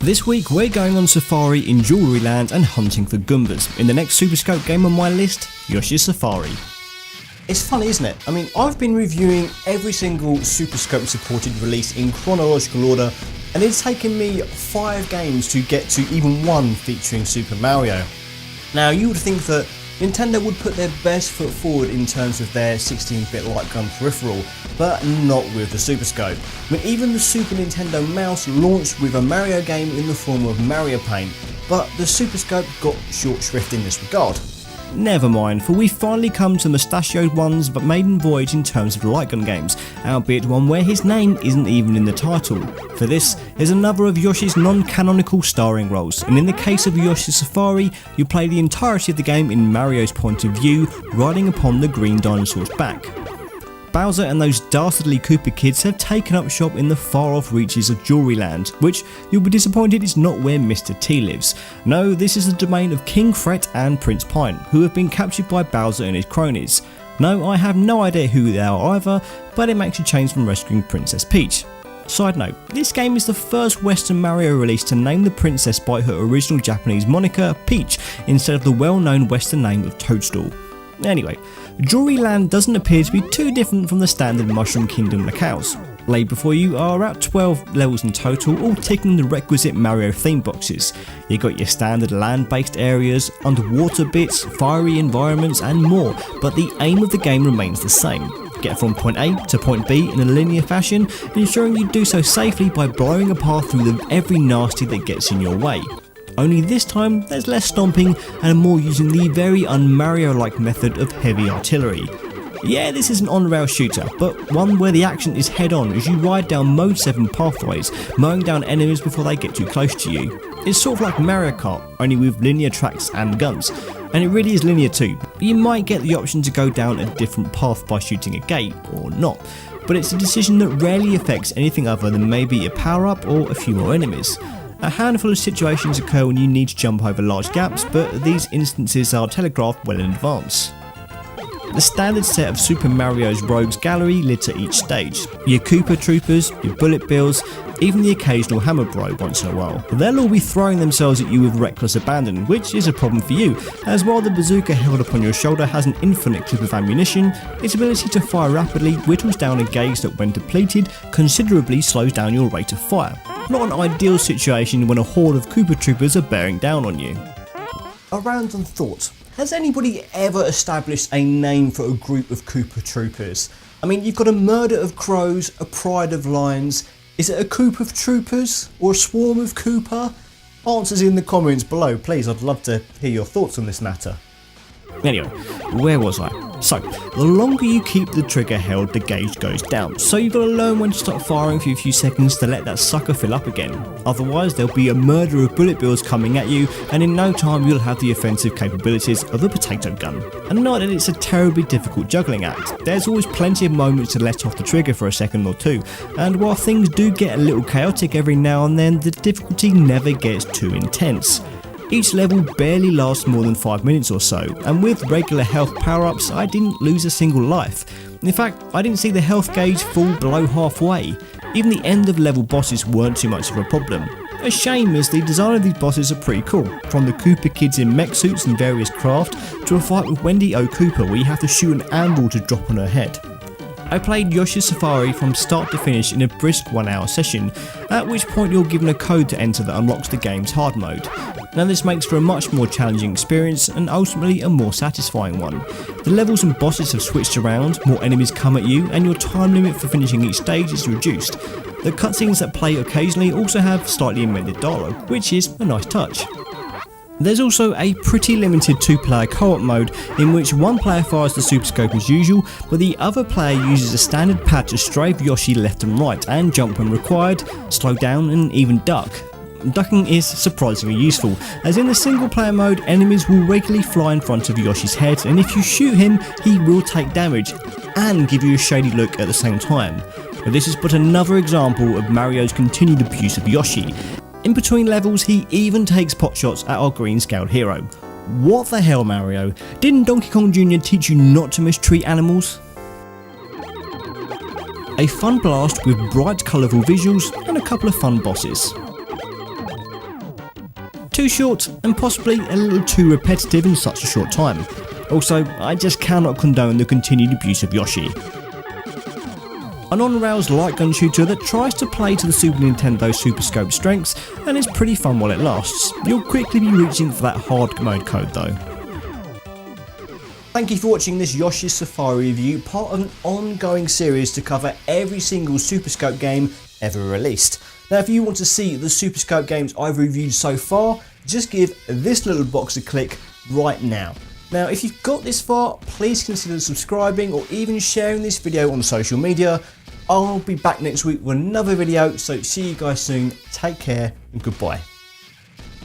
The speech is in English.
This week we're going on safari in Jewellery Land and hunting for Goombas. In the next Super Scope game on my list, Yoshi's Safari. It's funny, isn't it? I mean, I've been reviewing every single Super Scope supported release in chronological order, and it's taken me 5 games to get to even one featuring Super Mario. Now, you would think that Nintendo would put their best foot forward in terms of their 16-bit light gun peripheral, but not with the Super Scope. I mean, even the Super Nintendo Mouse launched with a Mario game in the form of Mario Paint, but the Super Scope got short shrift in this regard. Never mind, for we've finally come to mustachioed one's but maiden voyage in terms of light gun games, albeit one where his name isn't even in the title. For this is another of Yoshi's non-canonical starring roles, and in the case of Yoshi's Safari, you play the entirety of the game in Mario's point of view, riding upon the green dinosaur's back. Bowser and those dastardly Koopa kids have taken up shop in the far-off reaches of Jewellery Land, which, you'll be disappointed, is not where Mr. T lives. No, this is the domain of King Fret and Prince Pine, who have been captured by Bowser and his cronies. No, I have no idea who they are either, but it makes a change from rescuing Princess Peach. Side note, this game is the first Western Mario release to name the princess by her original Japanese moniker, Peach, instead of the well-known Western name of Toadstool. Anyway, Jewellery Land doesn't appear to be too different from the standard Mushroom Kingdom locales. Laid before you are about 12 levels in total, all ticking the requisite Mario theme boxes. You got your standard land-based areas, underwater bits, fiery environments and more, but the aim of the game remains the same. Get from point A to point B in a linear fashion, ensuring you do so safely by blowing a path through every nasty that gets in your way. Only this time there's less stomping and more using the very un-Mario-like method of heavy artillery. Yeah, this is an on-rail shooter, but one where the action is head-on as you ride down Mode 7 pathways, mowing down enemies before they get too close to you. It's sort of like Mario Kart, only with linear tracks and guns, and it really is linear too. You might get the option to go down a different path by shooting a gate, or not, but it's a decision that rarely affects anything other than maybe a power-up or a few more enemies. A handful of situations occur when you need to jump over large gaps, but these instances are telegraphed well in advance. The standard set of Super Mario's Rogues Gallery litter each stage. Your Koopa Troopers, your Bullet Bills, even the occasional Hammer Bro once in a while. They'll all be throwing themselves at you with reckless abandon, which is a problem for you, as while the bazooka held upon your shoulder has an infinite clip of ammunition, its ability to fire rapidly whittles down a gauge that, when depleted, considerably slows down your rate of fire. Not an ideal situation when a horde of Koopa Troopers are bearing down on you. A random thought. Has anybody ever established a name for a group of Koopa Troopers? I mean, you've got a murder of crows, a pride of lions. Is it a Coop of Troopers or a swarm of Koopa? Answers in the comments below, please. I'd love to hear your thoughts on this matter. Anyway, where was I? So, the longer you keep the trigger held, the gauge goes down, so you've got to learn when to stop firing for a few seconds to let that sucker fill up again. Otherwise, there'll be a murder of bullet bills coming at you, and in no time you'll have the offensive capabilities of a potato gun. And not that it's a terribly difficult juggling act, there's always plenty of moments to let off the trigger for a second or two, and while things do get a little chaotic every now and then, the difficulty never gets too intense. Each level barely lasts more than 5 minutes or so, and with regular health power-ups I didn't lose a single life. In fact, I didn't see the health gauge fall below halfway. Even the end of level bosses weren't too much of a problem. A shame, as the design of these bosses are pretty cool, from the Koopa kids in mech suits and various craft, to a fight with Wendy O. Koopa where you have to shoot an anvil to drop on her head. I played Yoshi's Safari from start to finish in a brisk 1 hour session, at which point you're given a code to enter that unlocks the game's hard mode. Now this makes for a much more challenging experience and ultimately a more satisfying one. The levels and bosses have switched around, more enemies come at you, and your time limit for finishing each stage is reduced. The cutscenes that play occasionally also have slightly amended dialogue, which is a nice touch. There's also a pretty limited 2-player co-op mode in which one player fires the Super Scope as usual, but the other player uses a standard pad to strafe Yoshi left and right and jump when required, slow down and even duck. Ducking is surprisingly useful, as in the single player mode enemies will regularly fly in front of Yoshi's head, and if you shoot him he will take damage and give you a shady look at the same time. But this is but another example of Mario's continued abuse of Yoshi. In between levels he even takes potshots at our green scaled hero. What the hell, Mario? Didn't Donkey Kong Jr. teach you not to mistreat animals? A fun blast with bright colourful visuals and a couple of fun bosses. Too short and possibly a little too repetitive in such a short time. Also, I just cannot condone the continued abuse of Yoshi. An on-rails light gun shooter that tries to play to the Super Nintendo Super Scope strengths and is pretty fun while it lasts. You'll quickly be reaching for that hard mode code though. Thank you for watching this Yoshi's Safari review, part of an ongoing series to cover every single Super Scope game ever released. Now if you want to see the Super Scope games I've reviewed so far, just give this little box a click right now. Now if you've got this far, please consider subscribing or even sharing this video on social media. I'll be back next week with another video, so see you guys soon, take care and goodbye.